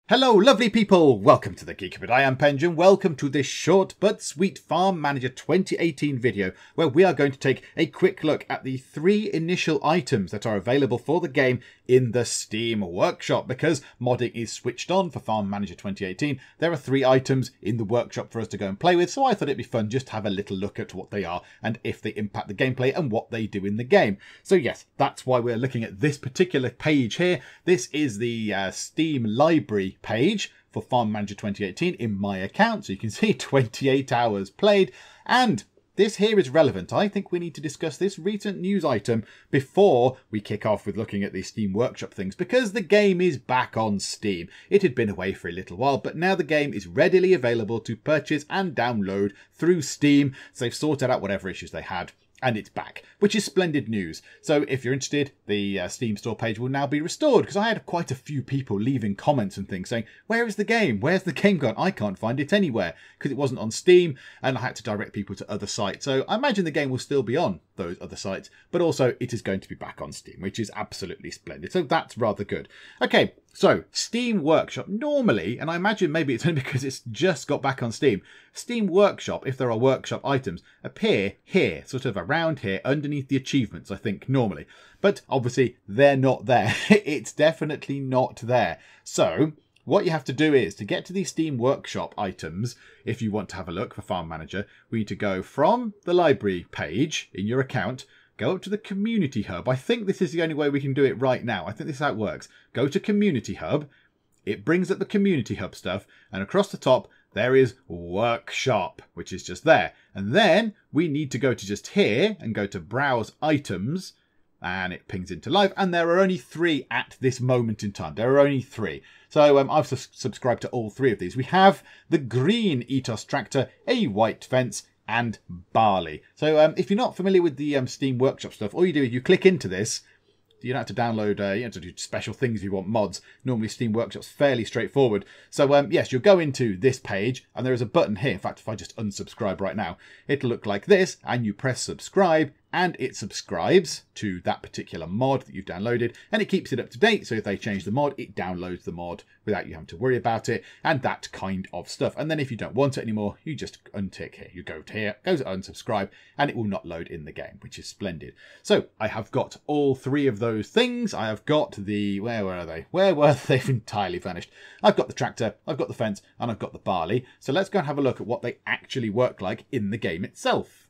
Hello lovely people, welcome to the Geek. I am Penge and welcome to this short but sweet Farm Manager 2018 video where we are going to take a quick look at the 3 initial items that are available for the game in the Steam Workshop. Because modding is switched on for Farm Manager 2018, there are 3 items in the workshop for us to go and play with, so I thought it'd be fun just to have a little look at what they are and if they impact the gameplay and what they do in the game. So yes, that's why we're looking at this particular page here. This is the Steam library page for Farm Manager 2018 in my account, so you can see 28 hours played, and this here is relevant. I think we need to discuss this recent news item before we kick off with looking at the Steam Workshop things, because the game is back on Steam. It had been away for a little while, but now the game is readily available to purchase and download through Steam, so they've sorted out whatever issues they had. And it's back, which is splendid news. So if you're interested, the Steam store page will now be restored, because I had quite a few people leaving comments and things saying, where is the game? Where's the game gone? I can't find it anywhere, because it wasn't on Steam, and I had to direct people to other sites. So I imagine the game will still be on those other sites, but also it is going to be back on Steam, which is absolutely splendid. So that's rather good. Okay, so Steam Workshop normally, and I imagine maybe it's only because it's just got back on Steam, Steam Workshop, if there are workshop items, appear here, sort of around here, underneath the achievements, I think, normally. But obviously, they're not there. It's definitely not there. So what you have to do is, to get to these Steam Workshop items, if you want to have a look for Farm Manager, we need to go from the library page in your account, go up to the Community Hub. I think this is the only way we can do it right now. I think this is how it works. Go to Community Hub. It brings up the Community Hub stuff. And across the top, there is Workshop, which is just there. And then we need to go to just here and go to Browse Items. And it pings into live. And there are only 3 at this moment in time. There are only 3. So I've subscribed to all 3 of these. We have the green Etos Tractor, a white fence, and Barley. So if you're not familiar with the Steam Workshop stuff, all you do is you click into this. You don't have to download, you don't have to do special things if you want mods. Normally Steam Workshop's fairly straightforward. So yes, you'll go into this page and there is a button here. In fact, if I just unsubscribe right now, it'll look like this, and you press subscribe and it subscribes to that particular mod that you've downloaded, and it keeps it up to date. So if they change the mod, it downloads the mod without you having to worry about it, and that kind of stuff. And then if you don't want it anymore, you just untick here. You go to here, go to unsubscribe, and it will not load in the game, which is splendid. So I have got all 3 of those things. I have got the, where were they? Where were they? They've entirely vanished. I've got the tractor, I've got the fence, and I've got the barley. So let's go and have a look at what they actually work like in the game itself.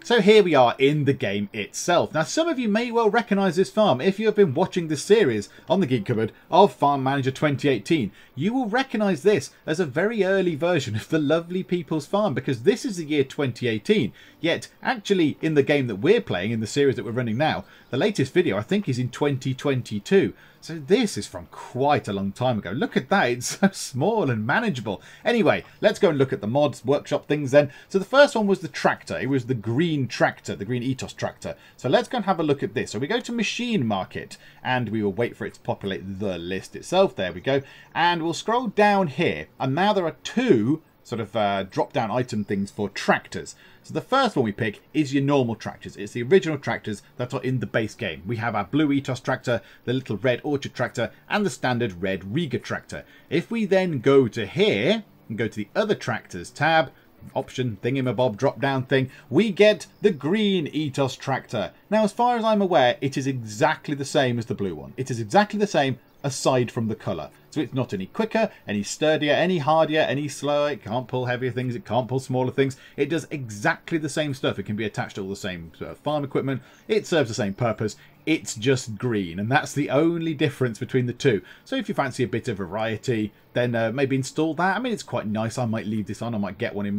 So here we are in the game itself. Now, some of you may well recognise this farm. If you have been watching the series on the Geek Cupboard of Farm Manager 2018, you will recognise this as a very early version of the lovely people's farm, because this is the year 2018. Yet, actually, in the game that we're playing, in the series that we're running now, the latest video, I think, is in 2022. So this is from quite a long time ago. Look at that, it's so small and manageable. Anyway, let's go and look at the mods, workshop things then. So the first one was the tractor. It was the green tractor, the green Etos Tractor. So let's go and have a look at this. So we go to Machine Market, and we will wait for it to populate the list itself. There we go. And we'll scroll down here, and now there are 2 sort of drop-down item things for tractors. So the first one we pick is your normal tractors. It's the original tractors that are in the base game. We have our blue Etos Tractor, the little red Orchard Tractor, and the standard red Riga Tractor. If we then go to here and go to the other tractors tab, option thingamabob drop down thing, we get the green Etos Tractor. Now, as far as I'm aware, it is exactly the same as the blue one. It is exactly the same aside from the colour. So it's not any quicker, any sturdier, any hardier, any slower. It can't pull heavier things, it can't pull smaller things. It does exactly the same stuff. It can be attached to all the same farm equipment. It serves the same purpose. It's just green, and that's the only difference between the 2. So if you fancy a bit of variety, then maybe install that. I mean, it's quite nice. I might leave this on. I might get one in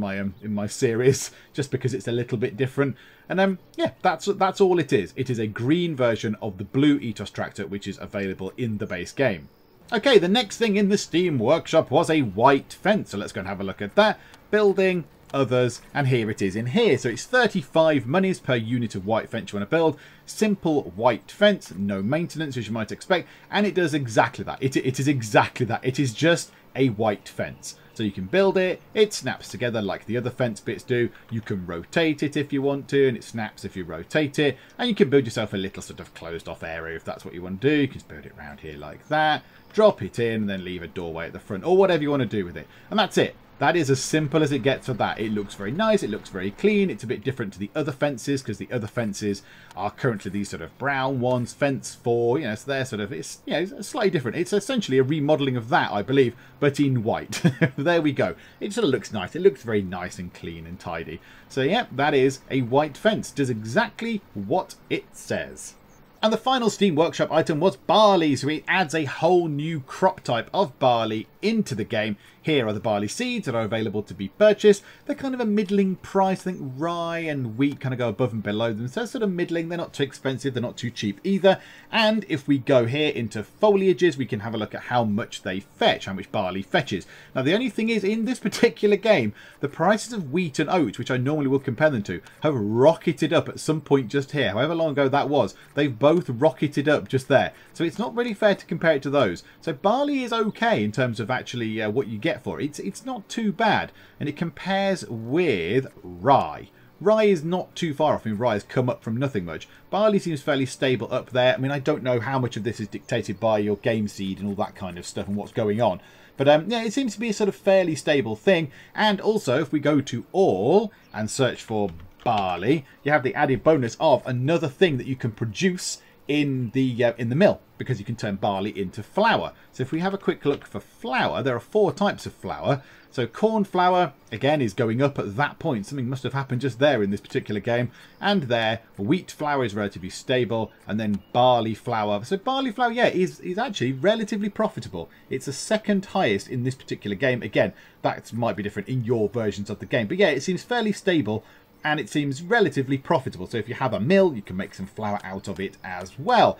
my series just because it's a little bit different. And yeah, that's all it is. It is a green version of the blue Etos Tractor, which is available in the base game. Okay, the next thing in the Steam Workshop was a white fence. So let's go and have a look at that. Building, others, and here it is in here. So it's 35 monies per unit of white fence you want to build. Simple white fence, no maintenance as you might expect, and it does exactly that. It is exactly that. It is just a white fence. So you can build it, it snaps together like the other fence bits do. You can rotate it if you want to, and it snaps if you rotate it. And you can build yourself a little sort of closed off area if that's what you want to do. You can just build it around here like that, drop it in, and then leave a doorway at the front, or whatever you want to do with it. And that's it. That is as simple as it gets for that. It looks very nice, it looks very clean. It's a bit different to the other fences, because the other fences are currently these sort of brown ones, fence 4, so they're sort of, it's, it's slightly different. It's essentially a remodeling of that, I believe, but in white. There we go. It sort of looks nice. It looks very nice and clean and tidy. So yeah, that is a white fence. Does exactly what it says. And the final Steam Workshop item was Barley, so it adds a whole new crop type of barley into the game. Here are the barley seeds that are available to be purchased. They're kind of a middling price. I think rye and wheat kind of go above and below them. So sort of middling. They're not too expensive. They're not too cheap either. And if we go here into foliages, we can have a look at how much they fetch, how much barley fetches. Now, the only thing is, in this particular game, the prices of wheat and oats, which I normally will compare them to, have rocketed up at some point just here. However long ago that was, they've both rocketed up just there. So it's not really fair to compare it to those. So barley is okay in terms of actually what you get for it. It's not too bad, and it compares with rye. Rye is not too far off. I mean, rye has come up from nothing much. Barley seems fairly stable up there. I mean, I don't know how much of this is dictated by your game seed and all that kind of stuff and what's going on. But yeah, it seems to be a sort of fairly stable thing. And also, if we go to all and search for barley, you have the added bonus of another thing that you can produce in the mill, because you can turn barley into flour. So if we have a quick look for flour, there are 4 types of flour. So corn flour, again, is going up at that point. Something must have happened just there in this particular game. And there, wheat flour is relatively stable. And then barley flour. So barley flour, yeah, is actually relatively profitable. It's the second highest in this particular game. Again, that might be different in your versions of the game. But yeah, it seems fairly stable. And it seems relatively profitable. So if you have a mill, you can make some flour out of it as well.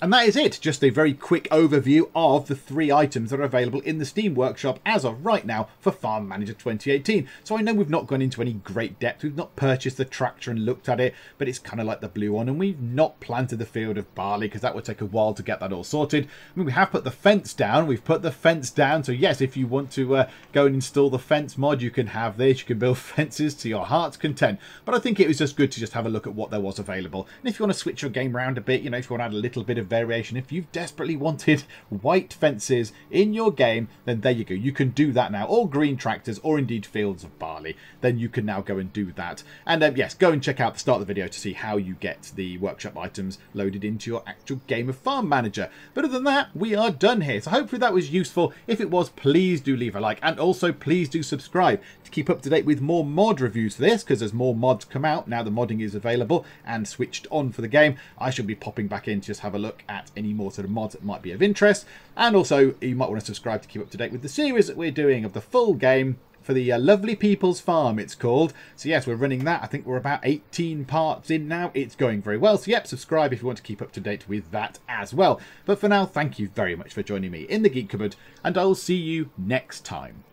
And that is it. Just a very quick overview of the 3 items that are available in the Steam Workshop as of right now for Farm Manager 2018. So I know we've not gone into any great depth. We've not purchased the tractor and looked at it, but it's kind of like the blue one. And we've not planted the field of barley because that would take a while to get that all sorted. I mean, we have put the fence down. We've put the fence down. So yes, if you want to go and install the fence mod, you can have this. You can build fences to your heart's content. But I think it was just good to just have a look at what there was available. And if you want to switch your game around a bit, if you want to add a little bit of variation, if you've desperately wanted white fences in your game, then there you go. You can do that now, or green tractors, or indeed fields of barley. Then you can now go and do that. And yes, go and check out the start of the video to see how you get the workshop items loaded into your actual game of Farm Manager. But other than that, we are done here. So hopefully that was useful. If it was, please do leave a like, and also please do subscribe to keep up to date with more mod reviews for this, because as more mods come out, now the modding is available and switched on for the game, I shall be popping back in to just have a look at any more sort of mods that might be of interest. And also, you might want to subscribe to keep up to date with the series that we're doing of the full game for the Lovely People's Farm, it's called. So yes, we're running that. I think we're about 18 parts in now. It's going very well. So yep, subscribe if you want to keep up to date with that as well. But for now, thank you very much for joining me in the Geek Cupboard, and I'll see you next time.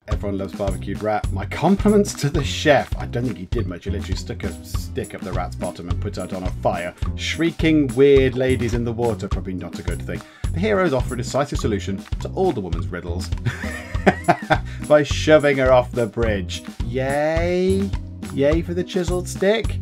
Everyone loves barbecued rat. My compliments to the chef. I don't think he did much. He literally stuck a stick up the rat's bottom and put it on a fire. Shrieking weird ladies in the water, probably not a good thing. The heroes offer a decisive solution to all the woman's riddles by shoving her off the bridge. Yay! Yay for the chiseled stick.